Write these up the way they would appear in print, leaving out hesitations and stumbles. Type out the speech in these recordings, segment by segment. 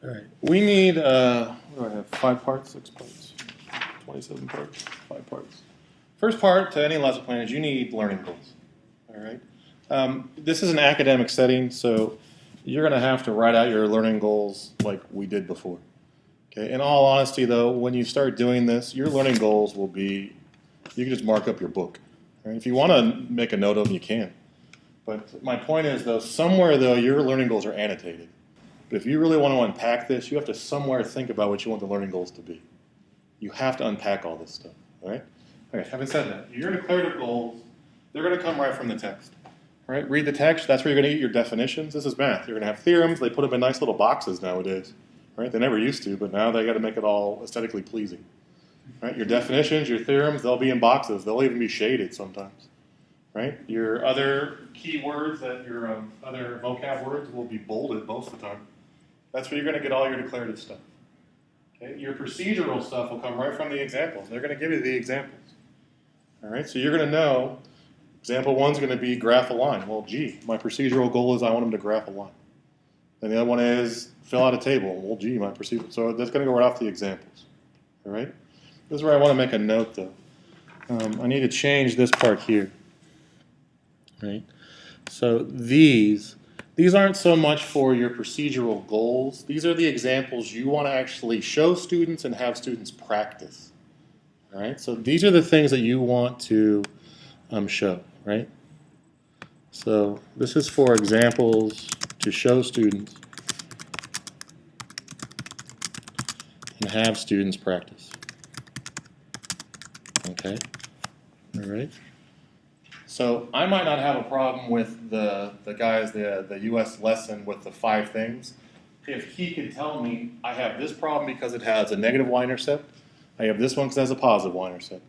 All right. We need, what do I have? 5 parts, 6 parts, 27 parts, 5 parts. First part to any lesson plan is you need learning goals. All right. This is an academic setting, so you're going to have to write out your learning goals like we did before. Okay. In all honesty, though, when you start doing this, your learning goals will be, you can just mark up your book. All right? If you want to make a note of them, you can. But my point is, though, somewhere, though, your learning goals are annotated. But if you really want to unpack this, you have to somewhere think about what you want the learning goals to be. You have to unpack all this stuff, all right? Okay, having said that, your declarative goals, they're going to come right from the text. All right, read the text, that's where you're going to get your definitions. This is math. You're going to have theorems. They put them in nice little boxes nowadays, right? They never used to, but now they got to make it all aesthetically pleasing. Right? Your definitions, your theorems, they'll be in boxes. They'll even be shaded sometimes. Right? Your other key words, your other vocab words will be bolded most of the time. That's where you're going to get all your declarative stuff. Okay? Your procedural stuff will come right from the examples. They're going to give you the examples. All right? So you're going to know, example 1 is going to be graph a line. Well, gee, my procedural goal is I want them to graph a line. And the other one is fill out a table. Well, gee, my procedural. So that's going to go right off the examples. All right? This is where I want to make a note, though. I need to change this part here. Right? So these aren't so much for your procedural goals. These are the examples you want to actually show students and have students practice. All right? So these are the things that you want to show, right? So this is for examples to show students and have students practice. Okay? All right? So I might not have a problem with the US lesson with the 5 things. If he could tell me, I have this problem because it has a negative y-intercept. I have this one because it has a positive y-intercept.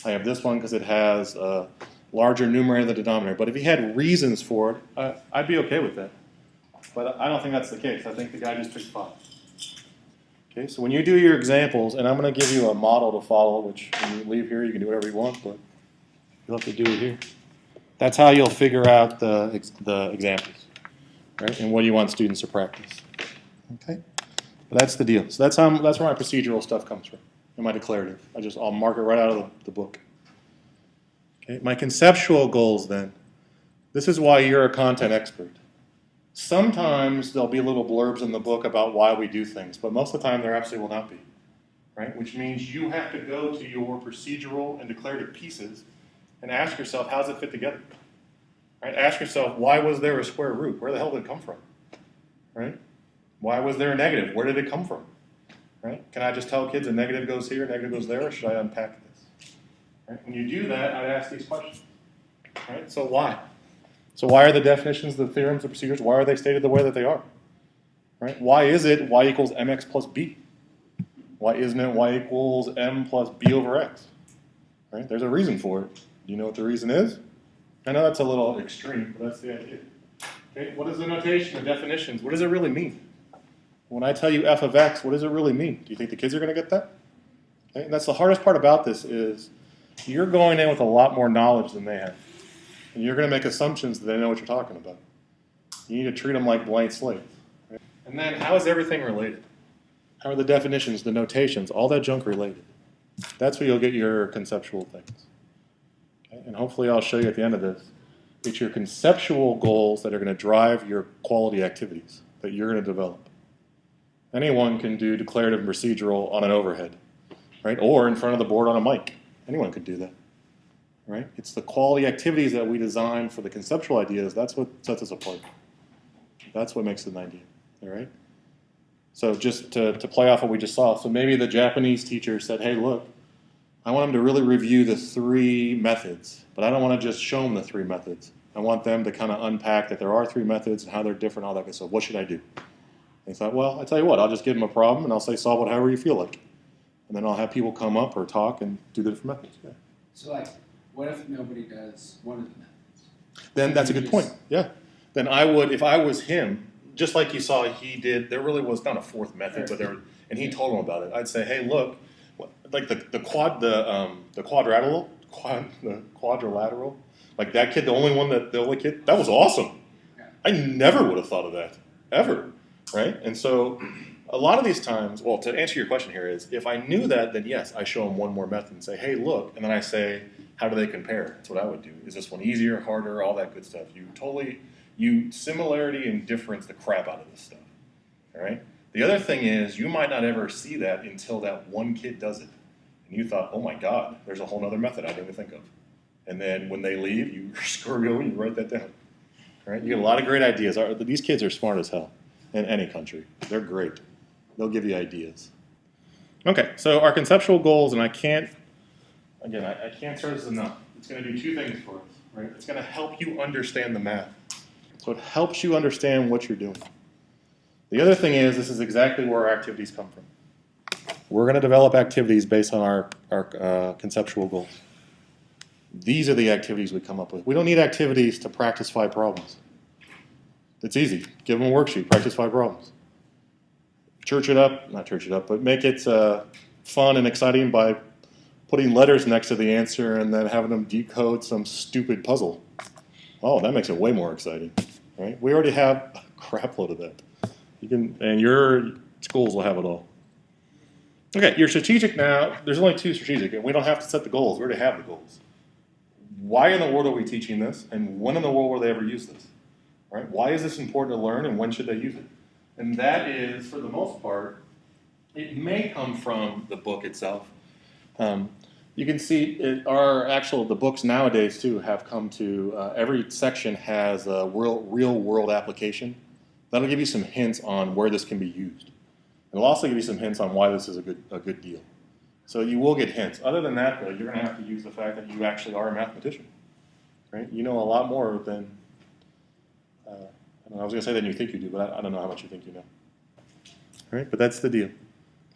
I have this one because it has a larger numerator than the denominator. But if he had reasons for it, I'd be okay with that. But I don't think that's the case. I think the guy just picked 5. Okay, so when you do your examples, and I'm going to give you a model to follow, which when you leave here, you can do whatever you want, but you'll have to do it here. That's how you'll figure out the examples, right? And what you want students to practice. Okay, but that's the deal. So that's where my procedural stuff comes from, and my declarative. I'll mark it right out of the book. Okay, my conceptual goals then. This is why you're a content expert. Sometimes there'll be little blurbs in the book about why we do things, but most of the time there absolutely will not be, right? Which means you have to go to your procedural and declarative pieces and ask yourself, how does it fit together? Right? Ask yourself, why was there a square root? Where the hell did it come from? Right? Why was there a negative? Where did it come from? Right? Can I just tell kids a negative goes here, a negative goes there, or should I unpack this? Right? When you do that, I'd ask these questions. Right? So why? So why are the definitions, the theorems, the procedures, why are they stated the way that they are? Right? Why is it y equals mx plus b? Why isn't it y equals m plus b over x? Right? There's a reason for it. Do you know what the reason is? I know that's a little extreme, but that's the idea. Okay, what is the notation, the definitions? What does it really mean? When I tell you f of x, what does it really mean? Do you think the kids are going to get that? Okay, and that's the hardest part about this is you're going in with a lot more knowledge than they have. And you're going to make assumptions that they know what you're talking about. You need to treat them like blank slates. Right? And then how is everything related? How are the definitions, the notations, all that junk related? That's where you'll get your conceptual things. Okay? And hopefully I'll show you at the end of this. It's your conceptual goals that are going to drive your quality activities that you're going to develop. Anyone can do declarative and procedural on an overhead, right? Or in front of the board on a mic. Anyone could do that. Right? It's the quality activities that we design for the conceptual ideas. That's what sets us apart. That's what makes it an idea. All right? So just to play off what we just saw, so maybe the Japanese teacher said, hey, look, I want them to really review the 3 methods, but I don't want to just show them the 3 methods. I want them to kind of unpack that there are 3 methods and how they're different, all that good stuff. What should I do? And he thought, well, I tell you what, I'll just give them a problem and I'll say solve it however you feel like. And then I'll have people come up or talk and do the different methods. Yeah. So what if nobody does one of the methods? Then that's a good point. Yeah. Then I would, if I was him, just like you saw he did, there really was not a 4th method, but and he told him about it. I'd say, hey, look, like the quadrilateral, like that kid, the only kid, that was awesome. I never would have thought of that, ever, right? And so A lot of these times, well, to answer your question here is, if I knew that, then yes, I show them one more method and say, hey, look, and then I say, how do they compare? That's what I would do. Is this one easier, harder, all that good stuff? You similarity and difference the crap out of this stuff, all right? The other thing is, you might not ever see that until that one kid does it. And you thought, oh my God, there's a whole other method I didn't even think of. And then when they leave, you screw you and you write that down. All right? You get a lot of great ideas. These kids are smart as hell in any country. They're great. They'll give you ideas. Okay, so our conceptual goals, and I can't stress this enough. It's going to do two things for us, right? It's going to help you understand the math. So it helps you understand what you're doing. The other thing is, this is exactly where our activities come from. We're going to develop activities based on our conceptual goals. These are the activities we come up with. We don't need activities to practice 5 problems. It's easy. Give them a worksheet, practice 5 problems. Not church it up, but make it fun and exciting by putting letters next to the answer and then having them decode some stupid puzzle. Oh, that makes it way more exciting, right? We already have a crap load of that. And your schools will have it all. Okay, you're strategic now. There's only 2 strategic, and we don't have to set the goals. We already have the goals. Why in the world are we teaching this, and when in the world will they ever use this? Right? Why is this important to learn, and when should they use it? And that is, for the most part, it may come from the book itself. You can see the books nowadays too have come to, every section has a real world application. That'll give you some hints on where this can be used. It'll also give you some hints on why this is a good deal. So you will get hints. Other than that, though, you're going to have to use the fact that you actually are a mathematician. Right? You know a lot more than, I was going to say than you think you do, but I don't know how much you think you know. All right? But that's the deal.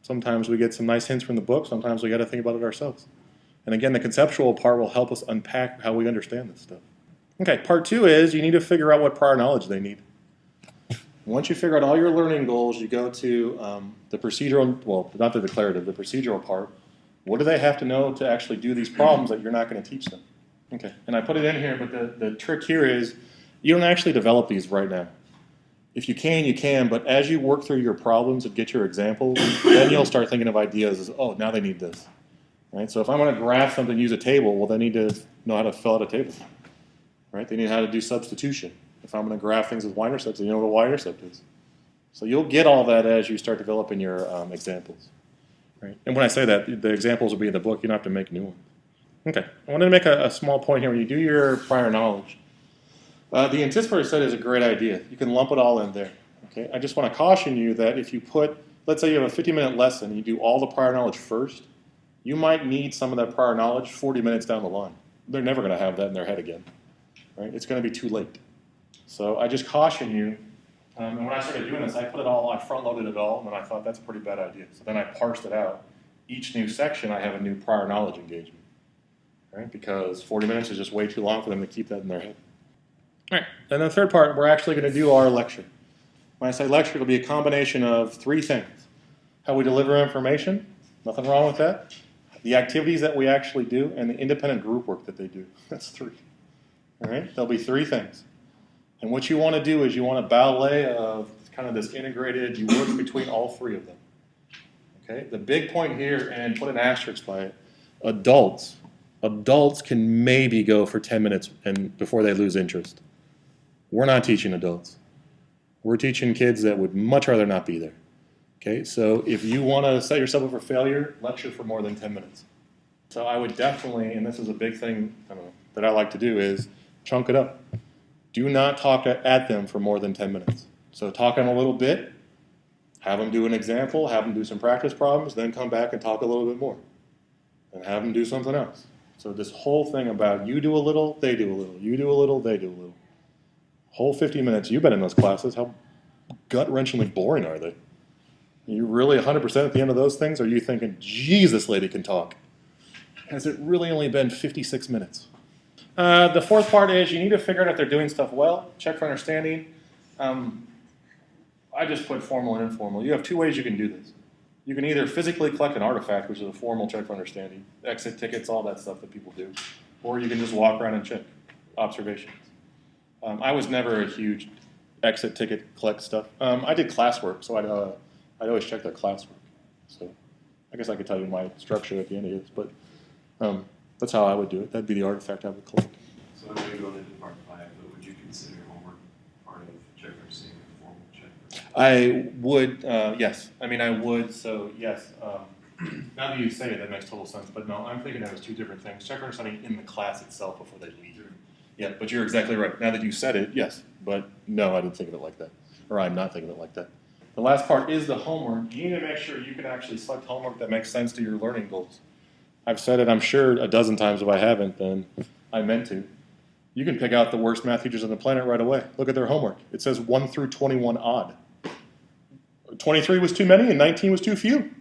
Sometimes we get some nice hints from the book. Sometimes we got to think about it ourselves. And again, the conceptual part will help us unpack how we understand this stuff. Okay, part 2 is you need to figure out what prior knowledge they need. Once you figure out all your learning goals, you go to the procedural, well, not the declarative, the procedural part. What do they have to know to actually do these problems that you're not going to teach them? Okay, and I put it in here, but the trick here is you don't actually develop these right now. If you can, you can, but as you work through your problems and get your examples, then you'll start thinking of ideas as, oh, now they need this. Right? So if I'm going to graph something, use a table, well, they need to know how to fill out a table. Right? They need how to do substitution. If I'm going to graph things with y-intercepts, you know what a y-intercept is. So you'll get all that as you start developing your examples. Right? And when I say that, the examples will be in the book. You don't have to make new ones. Okay. I wanted to make a small point here. When you do your prior knowledge, the anticipator set is a great idea. You can lump it all in there. Okay. I just want to caution you that if you put, let's say you have a 50-minute lesson and you do all the prior knowledge first, you might need some of that prior knowledge 40 minutes down the line. They're never going to have that in their head again. Right? It's going to be too late. So I just caution you, and when I started doing this, I front-loaded it all, and then I thought that's a pretty bad idea. So then I parsed it out. Each new section, I have a new prior knowledge engagement, right? Because 40 minutes is just way too long for them to keep that in their head. All right, and the third part, we're actually going to do our lecture. When I say lecture, it'll be a combination of 3 things. How we deliver information, nothing wrong with that. The activities that we actually do, and the independent group work that they do. That's 3. All right, there'll be 3 things. And what you want to do is you want a ballet of kind of this integrated, you work between all 3 of them. Okay? The big point here, and put an asterisk by it, adults can maybe go for 10 minutes and before they lose interest. We're not teaching adults. We're teaching kids that would much rather not be there. Okay? So if you want to set yourself up for failure, lecture for more than 10 minutes. So I would definitely, and this is a big thing that I like to do, is chunk it up. Do not talk at them for more than 10 minutes. So talk on a little bit, have them do an example, have them do some practice problems, then come back and talk a little bit more. And have them do something else. So this whole thing about you do a little, they do a little. You do a little, they do a little. Whole 50 minutes, you've been in those classes. How gut-wrenchingly boring are they? Are you really 100% at the end of those things? Or are you thinking, geez, this lady can talk? Has it really only been 56 minutes? The 4th part is you need to figure out if they're doing stuff well. Check for understanding. I just put formal and informal. You have 2 ways you can do this. You can either physically collect an artifact, which is a formal check for understanding, exit tickets, all that stuff that people do. Or you can just walk around and check observations. I was never a huge exit ticket collect stuff. I did classwork, so I'd I'd always check their classwork. So I guess I could tell you my structure at the end of this, but that's how I would do it. That'd be the artifact I would collect. So I know you're going into part 5, but would you consider homework part of checklisting a formal check? I would, yes. I mean, I would, so yes. Now that you say it, that makes total sense. But no, I'm thinking of it as two different things. Check understanding in the class itself before they leave. Yeah, but you're exactly right. Now that you said it, yes. But no, I didn't think of it like that. Or I'm not thinking of it like that. The last part is the homework. You need to make sure you can actually select homework that makes sense to your learning goals. I've said it, I'm sure, a dozen times. If I haven't, then I meant to. You can pick out the worst math teachers on the planet right away. Look at their homework. It says 1 through 21 odd. 23 was too many and 19 was too few.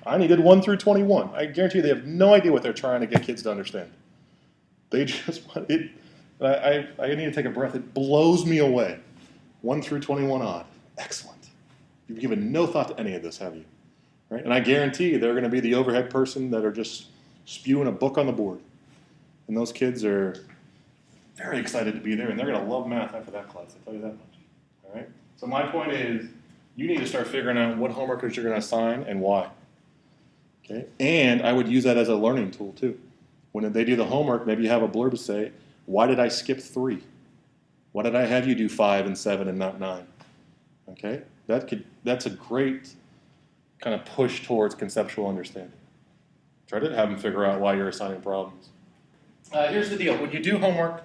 I needed 1 through 21. I guarantee you they have no idea what they're trying to get kids to understand. They just want it. I need to take a breath. It blows me away. 1 through 21 odd. Excellent. You've given no thought to any of this, have you? Right? And I guarantee you they're going to be the overhead person that are just spewing a book on the board. And those kids are very excited to be there, and they're going to love math after that class. I tell you that much. All right. So my point is, you need to start figuring out what homeworkers you're going to assign and why. Okay. And I would use that as a learning tool too. When they do the homework, maybe you have a blurb to say, "Why did I skip 3? Why did I have you do 5 and 7 and not 9?" Okay. That's a great kind of push towards conceptual understanding. Try to have them figure out why you're assigning problems. Here's the deal. When you do homework,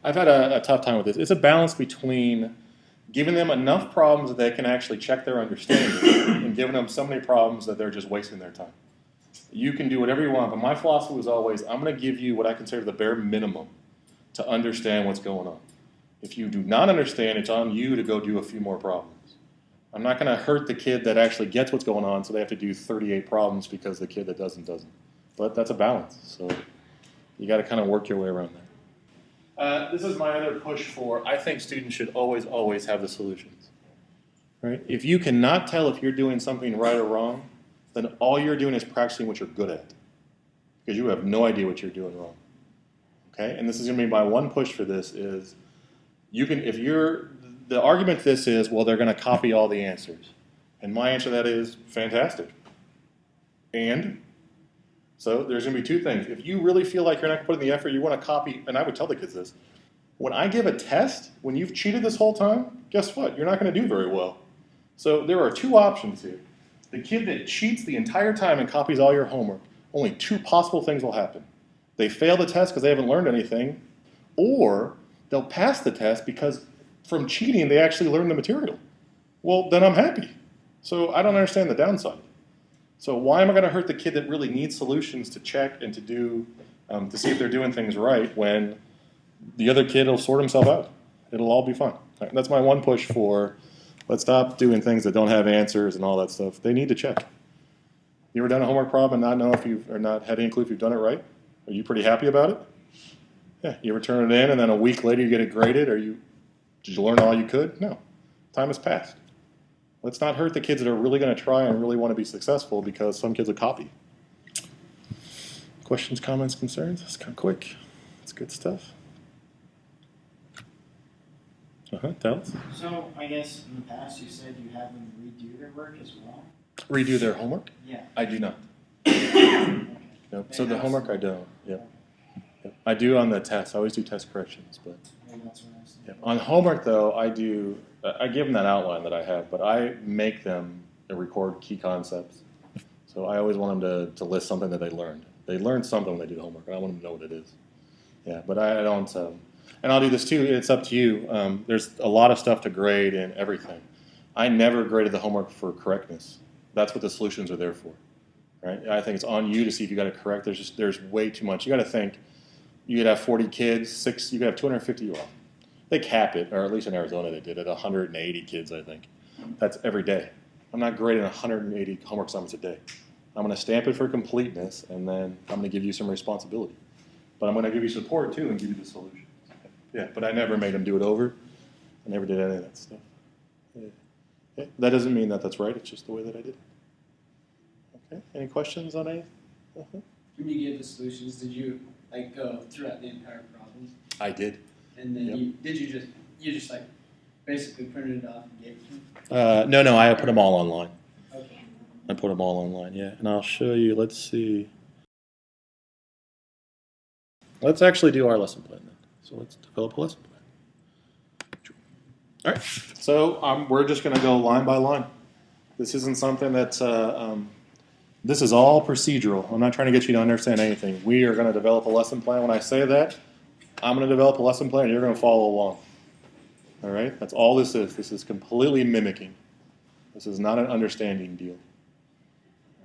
I've had a tough time with this. It's a balance between giving them enough problems that they can actually check their understanding and giving them so many problems that they're just wasting their time. You can do whatever you want, but my philosophy was always, I'm going to give you what I consider the bare minimum to understand what's going on. If you do not understand, it's on you to go do a few more problems. I'm not going to hurt the kid that actually gets what's going on, so they have to do 38 problems because the kid that doesn't. But that's a balance, so you got to kind of work your way around that. This is my other push for, I think students should always have the solutions. Right? If you cannot tell if you're doing something right or wrong, then all you're doing is practicing what you're good at, because you have no idea what you're doing wrong. Okay? And this is going to be my one push for this is, the argument to this is, well, they're going to copy all the answers. And my answer to that is, fantastic. And so there's going to be two things. If you really feel like you're not putting the effort, you want to copy, and I would tell the kids this, when I give a test, when you've cheated this whole time, guess what? You're not going to do very well. So there are two options here. The kid that cheats the entire time and copies all your homework, only two possible things will happen. They fail the test because they haven't learned anything, or they'll pass the test because from cheating they actually learned the material. Well, then I'm happy. So I don't understand the downside. So why am I going to hurt the kid that really needs solutions to check and to do, to see if they're doing things right, when the other kid will sort himself out? It'll all be fine. Right? That's my one push for, let's stop doing things that don't have answers and all that stuff. They need to check. You ever done a homework problem and not know if you've, or not had any clue if you've done it right? Are you pretty happy about it? Yeah. You ever turn it in and then a week later you get it graded? Did you learn all you could? No. Time has passed. Let's not hurt the kids that are really going to try and really want to be successful, because some kids will copy. Questions, comments, concerns? That's kind of quick. That's good stuff. Tell us. So I guess in the past you said you have them redo their work as well? Redo their homework? Yeah. I do not. Okay. Nope. So the homework I don't. Yep. I do on the tests. I always do test corrections, but Maybe that's what I was thinking. on homework though, I give them that outline that I have, but I make them record key concepts. So I always want them to list something that they learned. They learned something when they do the homework, and I want them to know what it is. Yeah, but I don't. And I'll do this too. It's up to you. There's a lot of stuff to grade and everything. I never graded the homework for correctness. That's what the solutions are there for, right? I think it's on you to see if you got it correct. There's way too much. You got to think. You could have 40 kids, you could have 250 you all. They cap it, or at least in Arizona they did it, 180 kids, I think. That's every day. I'm not grading 180 homework assignments a day. I'm going to stamp it for completeness, and then I'm going to give you some responsibility. But I'm going to give you support too and give you the solutions. Yeah, but I never made them do it over. I never did any of that stuff. Yeah. That doesn't mean that that's right. It's just the way that I did it. Okay. Any questions on anything? When you gave the solutions, did you go throughout the entire problem? I did. And then Yep. you just basically printed it off and gave it to them? No, I put them all online. Okay. I put them all online, yeah. And I'll show you, let's see. Let's actually do our lesson plan then. So let's develop a lesson plan. All right, so we're just going to go line by line. This isn't something that's, this is all procedural. I'm not trying to get you to understand anything. We are going to develop a lesson plan. When I say that, I'm going to develop a lesson plan and you're going to follow along. All right, that's all this is. This is completely mimicking. This is not an understanding deal.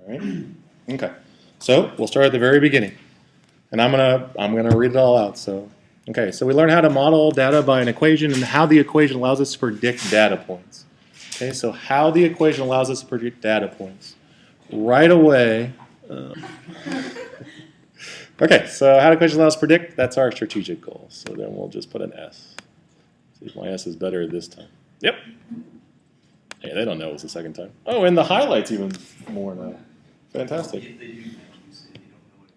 All right, okay. So we'll start at the very beginning. And I'm gonna read it all out. So, okay, so we learn how to model data by an equation and how the equation allows us to predict data points. Okay, so how the equation allows us to predict data points. Right away. Okay, so how the equation allows us to predict, that's our strategic goal. So then we'll just put an S. See if my S is better this time. Yep. Hey, they don't know it's the second time. Oh, and the highlights even more now. Fantastic. If they do, you say they don't know what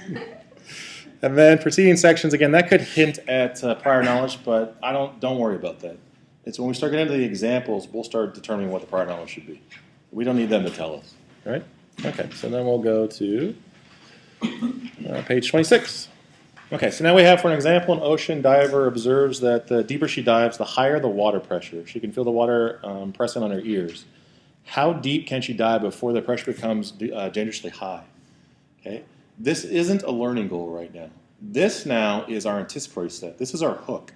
it is. And then preceding sections, again, that could hint at prior knowledge, but don't worry about that. It's when we start getting into the examples, we'll start determining what the prior knowledge should be. We don't need them to tell us, right? Okay, so then we'll go to page 26. Okay, so now we have, for an example, an ocean diver observes that the deeper she dives, the higher the water pressure. She can feel the water pressing on her ears. How deep can she dive before the pressure becomes dangerously high? Okay, this isn't a learning goal right now. This now is our anticipatory set. This is our hook.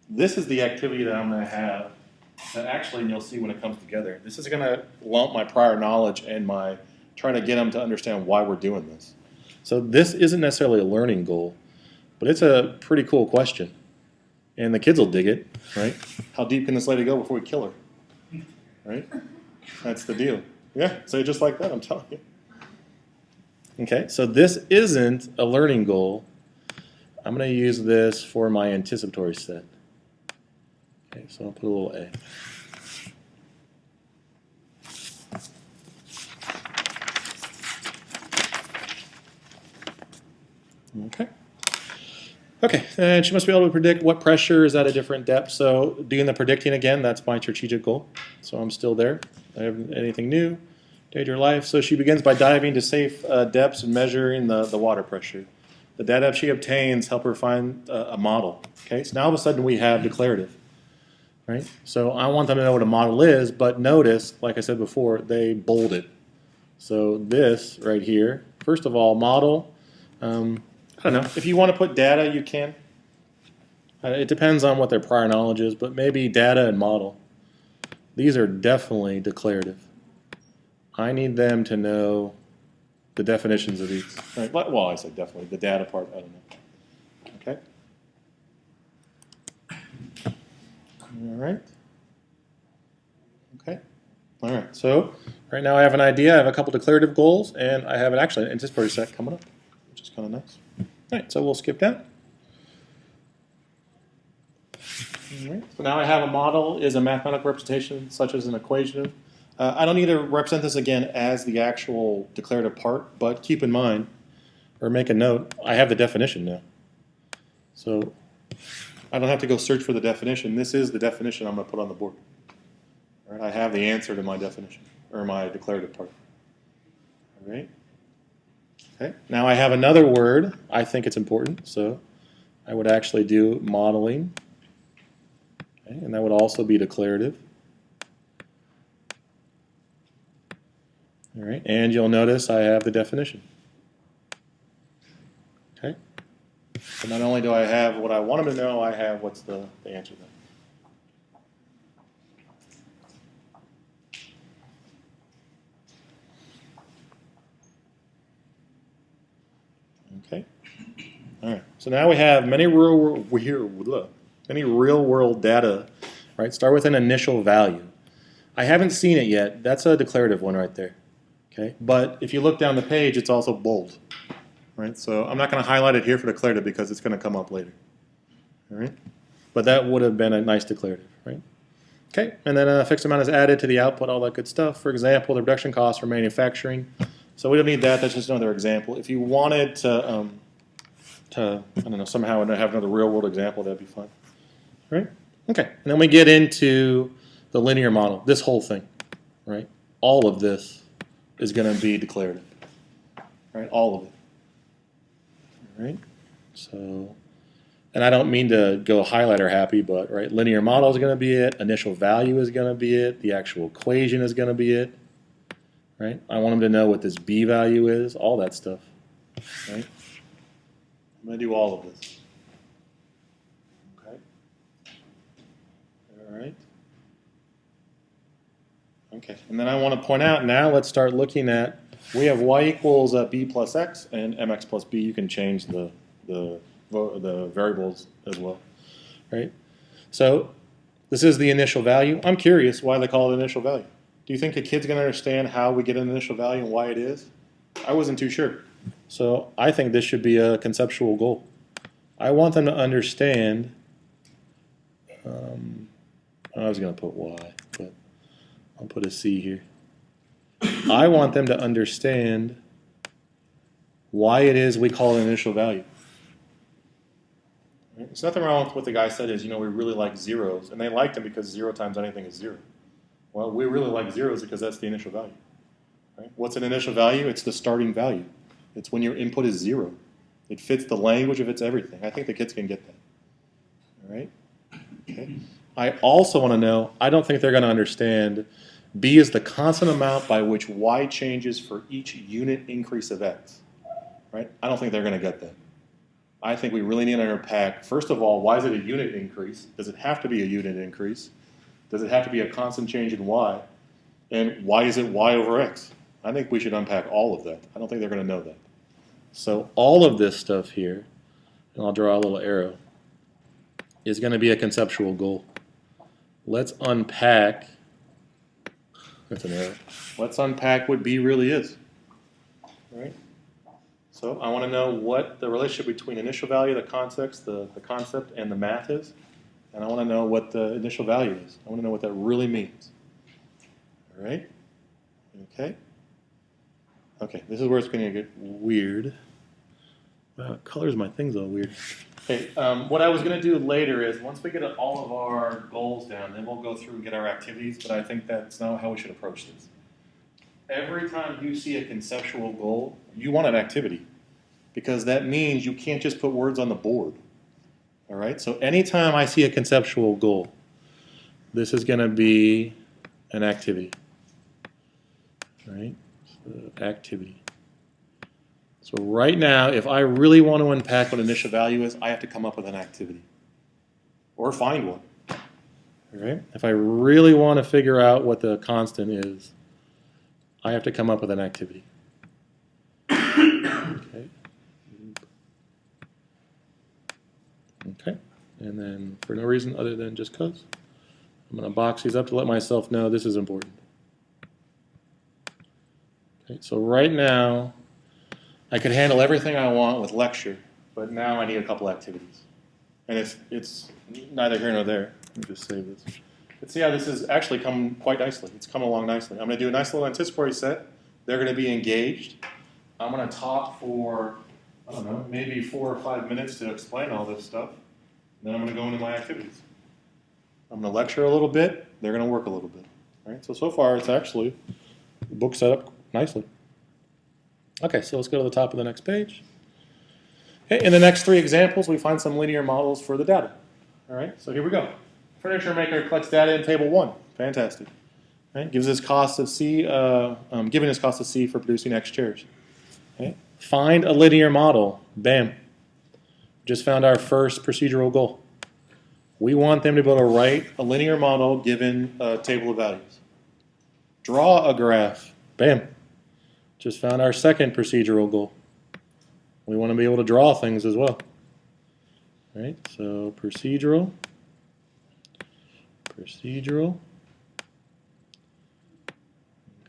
This is the activity that I'm going to have that actually, and you'll see when it comes together, this is going to lump my prior knowledge and my trying to get them to understand why we're doing this. So this isn't necessarily a learning goal, but it's a pretty cool question. And the kids will dig it, right? How deep can this lady go before we kill her? Right? That's the deal. Yeah, say it just like that, I'm telling you. Okay, so this isn't a learning goal. I'm going to use this for my anticipatory set. Okay, so I'll put a little A. Okay. Okay, and she must be able to predict what pressure is at a different depth. So doing the predicting again, that's my strategic goal. So I'm still there. I have anything new? Date your life. So she begins by diving to safe depths and measuring the water pressure. The data she obtains help her find a model. Okay, so now all of a sudden we have declarative. Right? So I want them to know what a model is, but notice, like I said before, they bold it. So this right here, first of all, model. I don't know. If you want to put data, you can. It depends on what their prior knowledge is, but maybe data and model. These are definitely declarative. I need them to know the definitions of these. Right. Well, I said definitely. The data part, I don't know. Okay. All right. Okay. All right. So right now I have an idea. I have a couple declarative goals, and I have actually an anticipatory set coming up, which is kind of nice. All right. So we'll skip that. All right. So now I have a model is a mathematical representation, such as an equation. I don't need to represent this again as the actual declarative part, but keep in mind, or make a note, I have the definition now. So I don't have to go search for the definition. This is the definition I'm going to put on the board. All right, I have the answer to my definition, or my declarative part. All right. Okay. Now I have another word. I think it's important, so I would actually do modeling. Okay, and that would also be declarative. All right, and you'll notice I have the definition. Okay. So not only do I have what I want them to know, I have what's the answer then. Okay. All right. So now we have many real world data. Right. Start with an initial value. I haven't seen it yet. That's a declarative one right there. Okay. But if you look down the page, it's also bold. Right. So I'm not going to highlight it here for declarative because it's going to come up later. All right. But that would have been a nice declarative. Right. Okay. And then a fixed amount is added to the output, all that good stuff. For example, the production cost for manufacturing. So we don't need that. That's just another example. If you wanted to I don't know, somehow have another real world example, that'd be fine. All right? Okay. And then we get into the linear model, this whole thing, right? All of this is going to be declarative. Right? All of it. All right? So, and I don't mean to go highlighter happy, but right, linear model is going to be it, initial value is going to be it, the actual equation is going to be it. Right? I want them to know what this B value is, all that stuff. Right? I'm going to do all of this. Okay? All right? Okay, and then I want to point out now, let's start looking at, we have y equals b plus x and mx plus b. You can change the variables as well, right? So this is the initial value. I'm curious why they call it initial value. Do you think a kid's going to understand how we get an initial value and why it is? I wasn't too sure. So I think this should be a conceptual goal. I want them to understand, I was going to put y, but I'll put a C here. I want them to understand why it is we call it an initial value. Right? There's nothing wrong with what the guy said is, we really like zeros. And they liked them because 0 times anything is 0. Well, we really like zeros because that's the initial value. Right? What's an initial value? It's the starting value. It's when your input is 0. It fits the language, it fits everything. I think the kids can get that. All right? Okay. I also want to know, I don't think they're going to understand B is the constant amount by which y changes for each unit increase of x. Right? I don't think they're going to get that. I think we really need to unpack, first of all, why is it a unit increase? Does it have to be a unit increase? Does it have to be a constant change in y? And why is it y over x? I think we should unpack all of that. I don't think they're going to know that. So all of this stuff here, and I'll draw a little arrow, is going to be a conceptual goal. Let's unpack, that's an arrow. Let's unpack what B really is. All right? So I want to know what the relationship between initial value, the context, the concept, and the math is. And I want to know what the initial value is. I want to know what that really means. All right? Okay? Okay, this is where it's going to get weird. Wow, it colors my things all weird. Okay, what I was going to do later is once we get all of our goals down, then we'll go through and get our activities, but I think that's not how we should approach this. Every time you see a conceptual goal, you want an activity because that means you can't just put words on the board. All right, so anytime I see a conceptual goal, this is going to be an activity. All right, so activity. So right now, if I really want to unpack what initial value is, I have to come up with an activity or find one. All right, if I really want to figure out what the constant is, I have to come up with an activity. Okay. Okay. And then for no reason other than just because, I'm going to box these up to let myself know this is important. Okay. So right now, I could handle everything I want with lecture, but now I need a couple activities. And it's neither here nor there. Let me just save this. But see how this has actually come quite nicely. It's come along nicely. I'm going to do a nice little anticipatory set. They're going to be engaged. I'm going to talk for, I don't know, maybe 4 or 5 minutes to explain all this stuff. Then I'm going to go into my activities. I'm going to lecture a little bit. They're going to work a little bit. All right? So far, it's actually the book set up nicely. Okay, so let's go to the top of the next page. Okay, in the next 3 examples, we find some linear models for the data. All right, so here we go. Furniture maker collects data in table 1. Fantastic. Right, gives us cost of C, giving us cost of C for producing X chairs. Okay. Find a linear model. Bam. Just found our first procedural goal. We want them to be able to write a linear model given a table of values. Draw a graph. Bam. Just found our second procedural goal. We want to be able to draw things as well. All right, so procedural.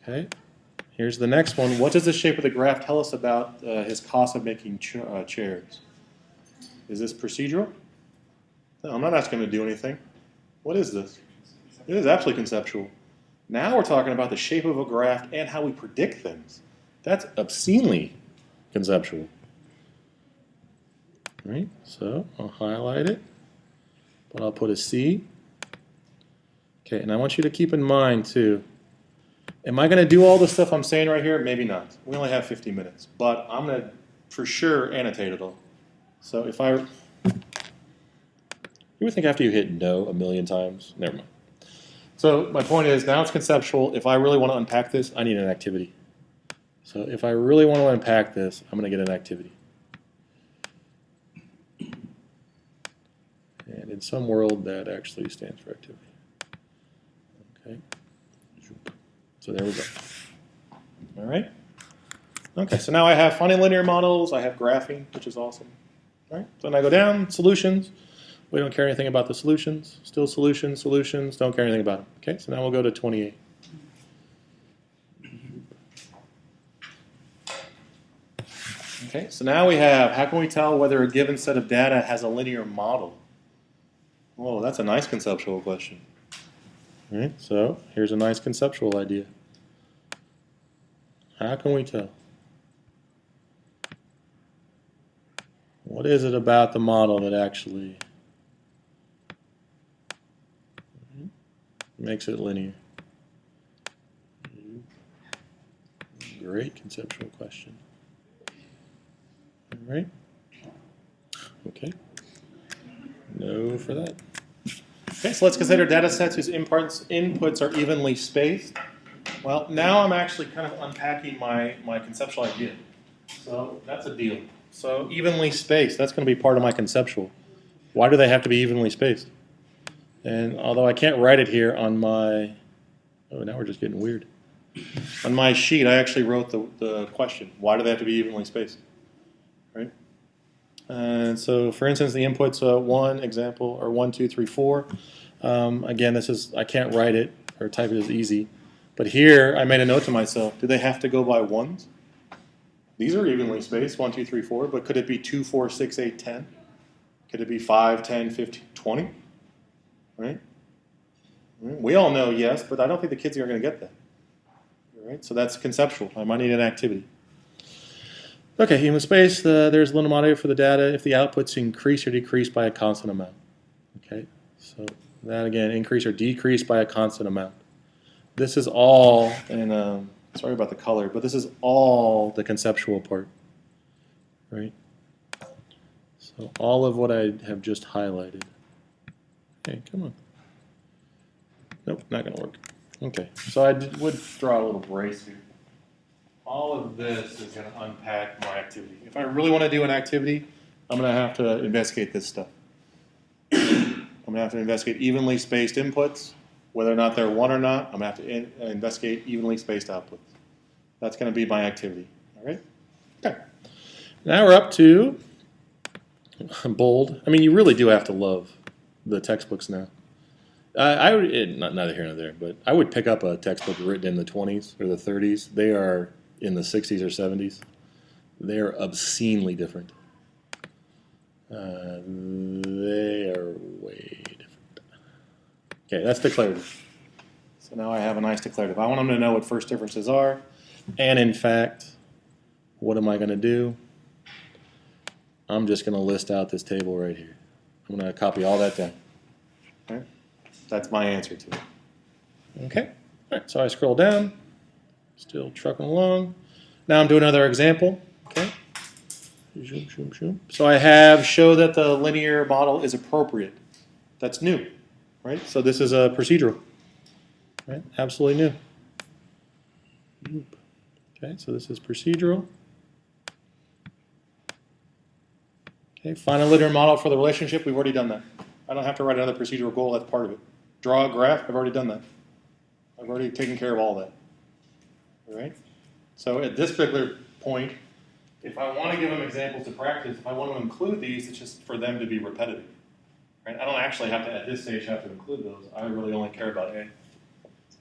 Okay, here's the next one. What does the shape of the graph tell us about his cost of making chairs? Is this procedural? No, I'm not asking him to do anything. What is this? It is absolutely conceptual. Now we're talking about the shape of a graph and how we predict things. That's obscenely conceptual. All right, so I'll highlight it, but I'll put a C. Okay, and I want you to keep in mind too, Am I going to do all the stuff I'm saying right here? Maybe not. We only have 50 minutes, but I'm going to for sure annotate it all. So if I, you would think after you hit no a million times, never mind. So my point is, now it's conceptual. If I really want to unpack this, I need an activity. So if I really want to unpack this, I'm going to get an activity. And in some world, that actually stands for activity. Okay. So there we go. All right. Okay, so now I have finding linear models. I have graphing, which is awesome. All right. So then I go down, solutions. We don't care anything about the solutions. Still solutions, solutions. Don't care anything about them. Okay, so now we'll go to 28. Okay, so now we have, how can we tell whether a given set of data has a linear model? Whoa, that's a nice conceptual question. All right, so here's a nice conceptual idea. How can we tell? What is it about the model that actually makes it linear? Great conceptual question. All right. Okay. No for that. Okay, so let's consider data sets whose inputs are evenly spaced. Well, now I'm actually kind of unpacking my conceptual idea. So that's a deal. So evenly spaced, that's going to be part of my conceptual. Why do they have to be evenly spaced? And although I can't write it here on my, oh, now we're just getting weird. On my sheet, I actually wrote the question. Why do they have to be evenly spaced? Right? And so, for instance, the inputs 1 example, or 1, 2, 3, 4. Again, this is, I can't write it or type it as easy. But here, I made a note to myself. Do they have to go by ones? These are evenly spaced, 1, 2, 3, 4. But could it be 2, 4, 6, 8, 10? Could it be 5, 10, 15, 20? Right? We all know yes, but I don't think the kids are going to get that. All right? So that's conceptual. I might need an activity. Okay, human space, there's a limit model for the data if the outputs increase or decrease by a constant amount. Okay, so that again, increase or decrease by a constant amount. This is all, and sorry about the color, but this is all the conceptual part, right? So all of what I have just highlighted. Okay, come on. Nope, not going to work. Okay, so I would draw a little brace here. All of this is going to unpack my activity. If I really want to do an activity, I'm going to have to investigate this stuff. I'm going to have to investigate evenly spaced inputs, whether or not they're 1 or not. I'm going to have to investigate evenly spaced outputs. That's going to be my activity. All right? Okay. Now we're up to bold. I mean, you really do have to love the textbooks now. Neither here nor there, but I would pick up a textbook written in the 20s or the 30s. They are in the 60s or 70s. They're obscenely different. They are way different. Okay, that's declarative. So now I have a nice declarative. I want them to know what first differences are. And in fact, what am I going to do? I'm just going to list out this table right here. I'm going to copy all that down. Okay? That's my answer to it. Okay? All right, so I scroll down. Still trucking along. Now I'm doing another example. Okay. So I have show that the linear model is appropriate. That's new, right? So this is a procedural, right? Absolutely new. Okay, so this is procedural. Okay, find a linear model for the relationship. We've already done that. I don't have to write another procedural goal. That's part of it. Draw a graph. I've already done that. I've already taken care of all that. All right? So at this particular point, if I want to give them examples to practice, if I want to include these, it's just for them to be repetitive. Right? I don't actually have to, at this stage, have to include those. I really only care about A.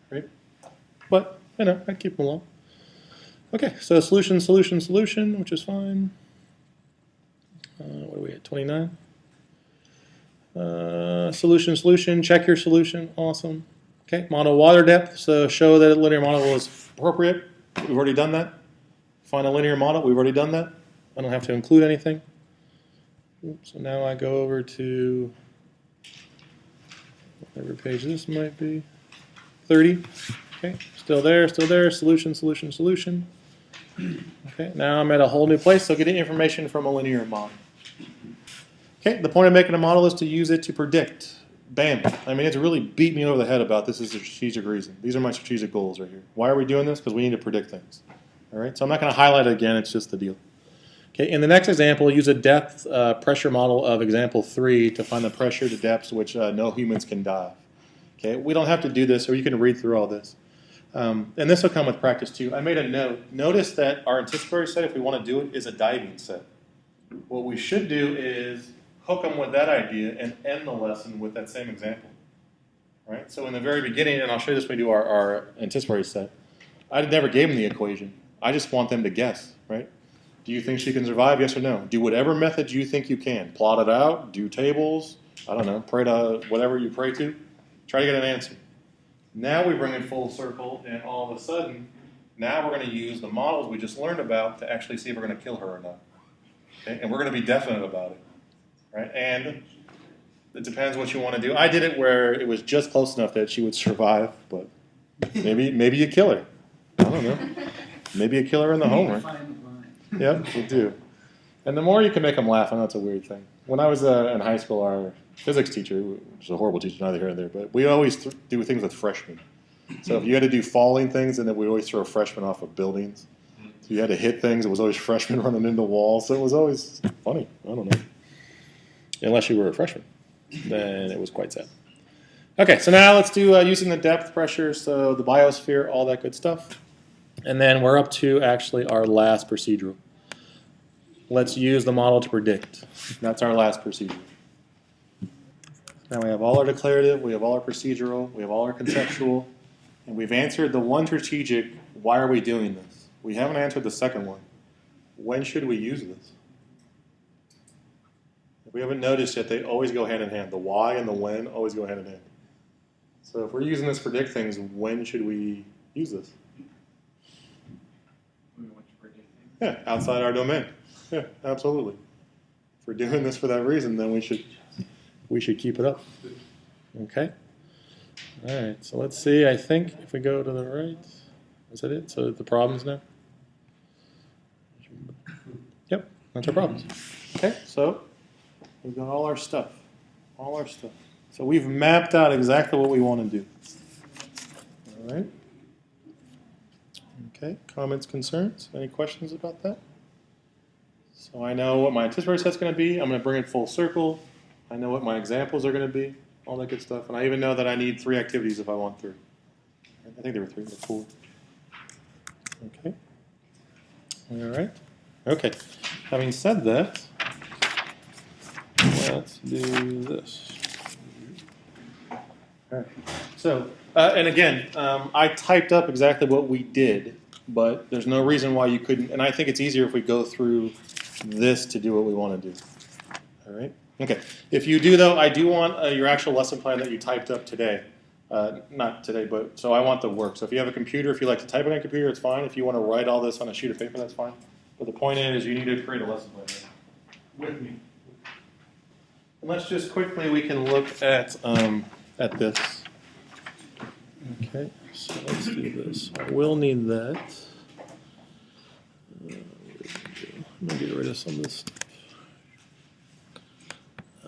Right? But, you know, I keep them along. Okay, so solution, solution, solution, which is fine. What are we at, 29? Solution, solution, check your solution, awesome. Okay, model water depth, so show that a linear model is appropriate. We've already done that. Find a linear model, we've already done that. I don't have to include anything. So now I go over to whatever page this might be, 30. Okay, still there, solution, solution, solution. Okay, now I'm at a whole new place, so getting information from a linear model. Okay, the point of making a model is to use it to predict. Bam. I mean, it's really beat me over the head about this is a strategic reason. These are my strategic goals right here. Why are we doing this? Because we need to predict things. All right, so I'm not going to highlight it again, it's just the deal. Okay, in the next example, use a depth pressure model of example 3 to find the pressure to depths which no humans can dive. Okay, we don't have to do this, or you can read through all this. And this will come with practice too. I made a note. Notice that our anticipatory set, if we want to do it, is a diving set. What we should do is hook them with that idea and end the lesson with that same example. Right? So in the very beginning, and I'll show you this when we do our anticipatory set, I never gave them the equation. I just want them to guess. Right? Do you think she can survive? Yes or no? Do whatever method you think you can. Plot it out. Do tables. I don't know. Pray to whatever you pray to. Try to get an answer. Now we bring it full circle, and all of a sudden, now we're going to use the models we just learned about to actually see if we're going to kill her or not. Okay? And we're going to be definite about it. Right? And it depends what you want to do. I did it where it was just close enough that she would survive, but maybe you kill her. I don't know. Maybe you kill her in the home, right? Yep, we do. And the more you can make them laugh, I know it's a weird thing. When I was in high school, our physics teacher, which was a horrible teacher, neither here nor there, but we always do things with freshmen. So if you had to do falling things, and then we always throw freshmen off of buildings. So you had to hit things, it was always freshmen running into walls. So it was always funny. I don't know. Unless you were a freshman. Then it was quite sad. Okay, so now let's do using the depth pressure, so the biosphere, all that good stuff. And then we're up to actually our last procedural. Let's use the model to predict. That's our last procedure. Now we have all our declarative, we have all our procedural, we have all our conceptual, and we've answered the one strategic, why are we doing this? We haven't answered the second one. When should we use this? If we haven't noticed yet, they always go hand in hand. The why and the when always go hand in hand. So if we're using this to predict things, when should we use this? Yeah, outside our domain. Yeah, absolutely. If we're doing this for that reason, then we should keep it up. Okay. All right. So let's see. I think if we go to the right, is that it? So the problems now. Yep, that's our problems. Okay. So we've got all our stuff. All our stuff. So we've mapped out exactly what we want to do. All right. Okay, comments, concerns? Any questions about that? So I know what my anticipatory set's going to be. I'm going to bring it full circle. I know what my examples are going to be, all that good stuff. And I even know that I need 3 activities if I want 3. I think there were 3, but 4. Okay. All right. Okay. Having said that, let's do this. All right. So, and again, I typed up exactly what we did, but there's no reason why you couldn't. And I think it's easier if we go through this to do what we want to do. All right? Okay. If you do, though, I do want your actual lesson plan that you typed up today. Not today, but so I want the work. So if you have a computer, if you like to type it on a computer, it's fine. If you want to write all this on a sheet of paper, that's fine. But the point is, you need to create a lesson plan with me. And let's just quickly, we can look at this. Okay, so let's do this. I will need that. Let me get rid of some of this stuff.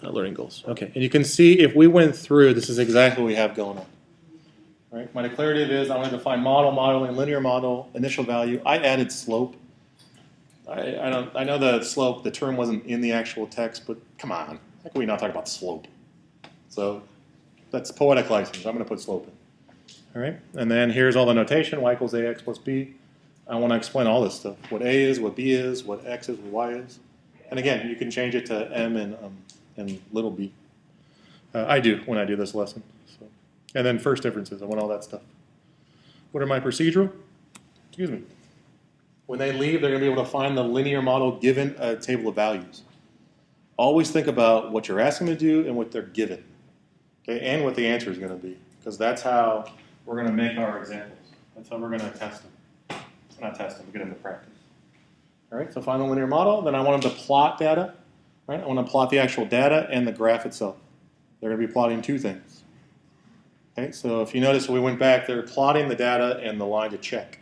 Learning goals. Okay, and you can see if we went through, this is exactly what we have going on. Right? My declarative is I'm going to define model, modeling, linear model, initial value. I added slope. I know the slope, the term wasn't in the actual text, but come on, how can we not talk about slope? So that's poetic license. I'm going to put slope in. All right, and then here's all the notation: y equals ax plus b. I want to explain all this stuff: what a is, what b is, what x is, what y is. And again, you can change it to m and little b. I do when I do this lesson. So. And then first differences. I want all that stuff. What are my procedural? Excuse me. When they leave, they're going to be able to find the linear model given a table of values. Always think about what you're asking them to do and what they're given, okay, and what the answer is going to be, because that's how we're going to make our examples. That's how we're going to test them. Not test them, get them to practice. All right, so find the linear model. Then I want them to plot data. Right? I want to plot the actual data and the graph itself. They're going to be plotting 2 things. Okay, so if you notice, we went back, they're plotting the data and the line to check.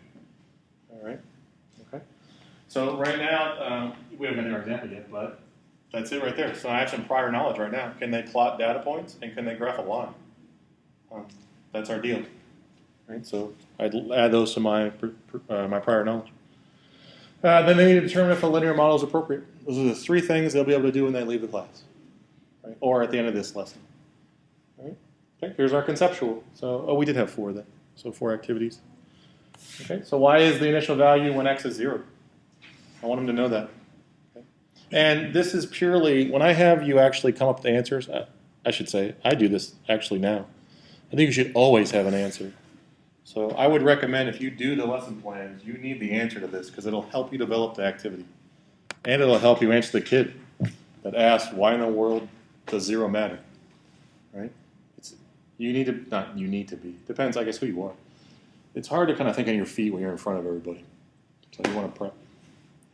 All right, okay. So right now, we haven't got our example yet, but that's it right there. So I have some prior knowledge right now. Can they plot data points and can they graph a line? That's our deal. Right, so I'd add those to my prior knowledge. Then they need to determine if a linear model is appropriate. Those are the 3 things they'll be able to do when they leave the class, right? Or at the end of this lesson. Right? Okay, here's our conceptual. So, we did have 4 then. So 4 activities. Okay, so why is the initial value when x is 0? I want them to know that. Okay. And this is purely, when I have you actually come up with answers, I should say, I do this actually now. I think you should always have an answer. So I would recommend if you do the lesson plans, you need the answer to this because it'll help you develop the activity. And it'll help you answer the kid that asks, why in the world does 0 matter? Right? You need to, not you need to be, depends I guess who you are. It's hard to kind of think on your feet when you're in front of everybody. So you want to prep.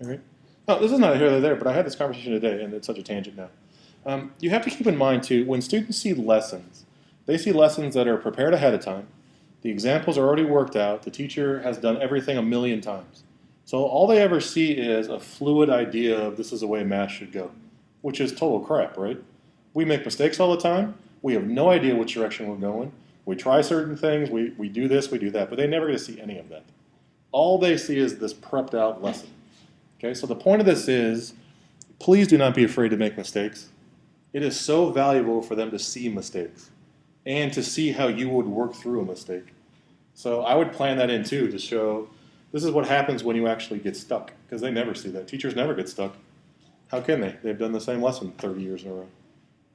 All right? Oh, this is not here or there, but I had this conversation today and it's such a tangent now. You have to keep in mind too, when students see lessons, they see lessons that are prepared ahead of time. The examples are already worked out. The teacher has done everything a million times. So all they ever see is a fluid idea of this is the way math should go, which is total crap, right? We make mistakes all the time. We have no idea which direction we're going. We try certain things. We do this, we do that, but they never get to see any of that. All they see is this prepped out lesson. Okay, so the point of this is, please do not be afraid to make mistakes. It is so valuable for them to see mistakes and to see how you would work through a mistake. So I would plan that in too to show this is what happens when you actually get stuck because they never see that. Teachers never get stuck. How can they? They've done the same lesson 30 years in a row.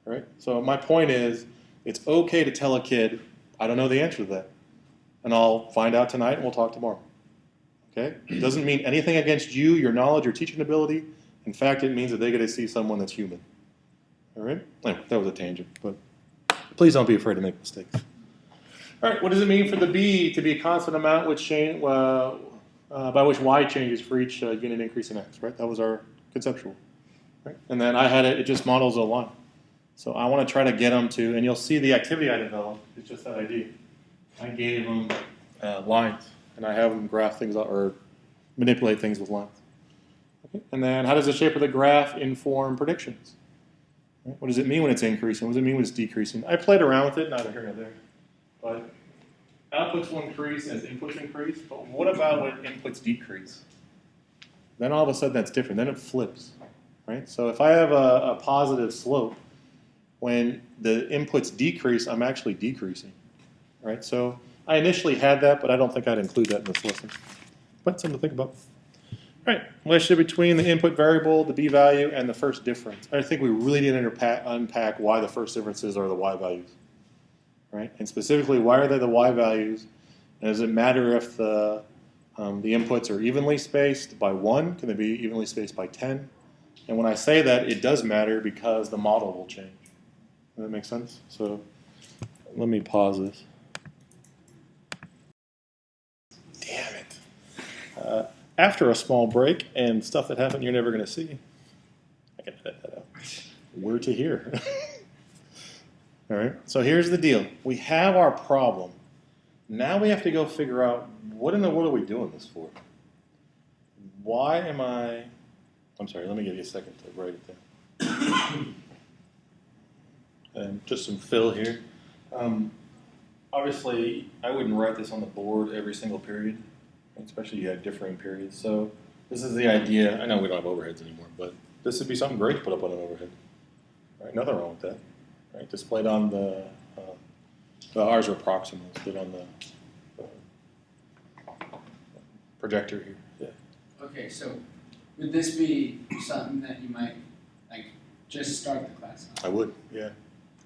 All right? So my point is it's okay to tell a kid, I don't know the answer to that. And I'll find out tonight and we'll talk tomorrow. Okay? It doesn't mean anything against you, your knowledge, your teaching ability. In fact, it means that they get to see someone that's human. All right? Anyway, that was a tangent, but please don't be afraid to make mistakes. All right, what does it mean for the b to be a constant amount which change, by which y changes for each unit increase in x, right? That was our conceptual. Right? And then I had it just models a line. So I want to try to get them to, and you'll see the activity I developed, it's just that idea. I gave them lines, and I have them graph things out, or manipulate things with lines. Okay? And then how does the shape of the graph inform predictions? Right? What does it mean when it's increasing? What does it mean when it's decreasing? I played around with it, neither here nor there. But outputs will increase as inputs increase, but what about when inputs decrease? Then all of a sudden that's different. Then it flips, right? So if I have a positive slope, when the inputs decrease, I'm actually decreasing, right? So I initially had that, but I don't think I'd include that in this lesson. But something to think about. All right, relationship between the input variable, the b value, and the first difference. I think we really need to unpack why the first differences are the y values. Right? And specifically, why are they the y values? And does it matter if the inputs are evenly spaced by 1? Can they be evenly spaced by 10? And when I say that, it does matter because the model will change. Does that make sense? So let me pause this. Damn it. After a small break and stuff that happened you're never going to see, I can edit that out. Word to hear. All right, so here's the deal. We have our problem. Now we have to go figure out what in the world are we doing this for? Why am I'm sorry, let me give you a second to write it down. And just some fill here. Obviously, I wouldn't write this on the board every single period, especially you had differing periods. So this is the idea. I know we don't have overheads anymore, but this would be something great to put up on an overhead. Right? Nothing wrong with that. Right, displayed on the ours are proximals, but on the projector here. Yeah. Okay, so would this be something that you might like just start the class on? I would, yeah.